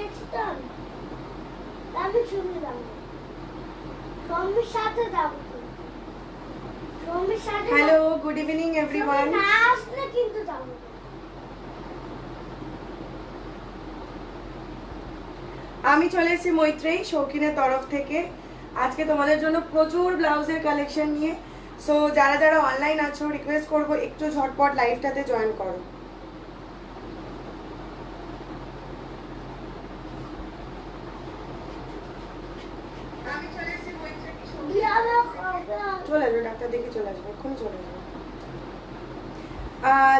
দিয়েছি তো আমি চলে যাবো সৌমির সাথে যাবো সৌমির সাথে হ্যালো, গুড ইভিনিং এভরিওয়ান। না আসলে কিন্তু যাবো আমি চলে এসেছি মৈত্রেয়ী শৌখিনের তরফ থেকে। আজকে তোমাদের জন্য প্রচুর ব্লাউজের কালেকশন নিয়ে। সো যারা যারা অনলাইন আছো রিকোয়েস্ট করবো একটু ঝটপট লাইভটাতে জয়েন করো। চলে আসবে, ডাক্তার দেখে চলে আসবে, এক্ষুনি চলে আসবে।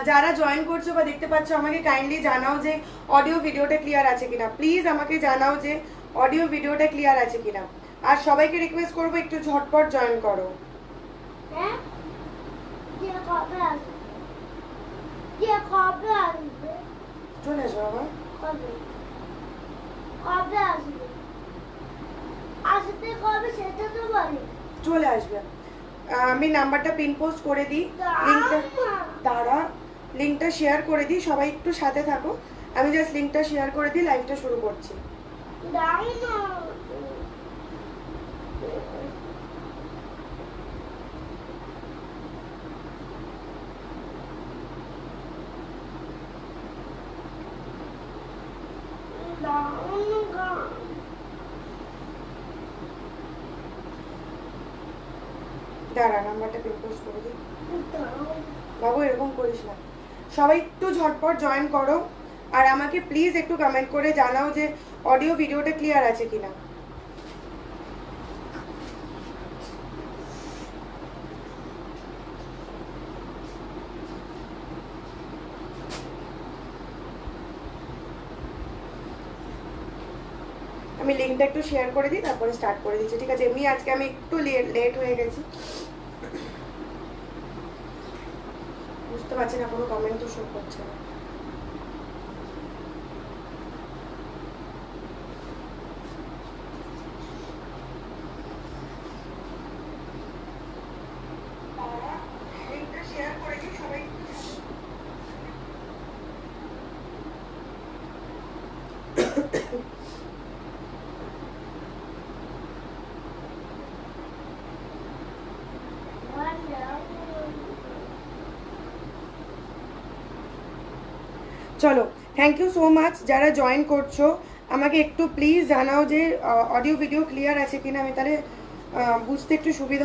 যারা জয়েন করছো বা দেখতে পাচ্ছ আমাকে কাইন্ডলি জানাও যে অডিও ভিডিওটা ক্লিয়ার আছে কিনা। প্লিজ আমাকে জানাও যে অডিও ভিডিওটা ক্লিয়ার আছে কিনা। আর সবাইকে রিকোয়েস্ট করবো একটু ঝটপট জয়েন করো। হ্যাঁ দিয়ে কবে আসবে দিয়ে কবে আসবে চলে আসবে বাবা। কবে কবে আসবে আসবে কবে সেটা তো বলি চলে আসবে। আমি নাম্বারটা পিন পোস্ট করে দিই, লিঙ্কটা দাঁড়া, লিঙ্কটা শেয়ার করে দিই, সবাই একটু সাথে থাকো। আমি জাস্ট লিঙ্কটা শেয়ার করে দিই, লাইভটা শুরু করছি। দাও না দাঁড়া, নাম্বারটা পিন পোস্ট করে দিই। বাবু এরকম করিস না। সবাই একটু ঝটপট জয়েন করো। আর আমাকে প্লিজ একটু কমেন্ট করে জানাও যে অডিও ভিডিওটা ক্লিয়ার আছে কিনা। আমি লিঙ্কটা একটু শেয়ার করে দিই, তারপরে স্টার্ট করে দিচ্ছি, ঠিক আছে? এমনি আজকে আমি একটু লেট হয়ে গেছি, বুঝতে পারছি না, কোনো কমেন্ট তো শো করছে না। চলো, থ্যাংক ইউ সো মাচ যারা জয়েন করছো। আমাকে একটু প্লিজ জানাও যে অডিও ভিডিও ক্লিয়ার আছে কিনা, আমি তাহলে বুঝতে একটু সুবিধা।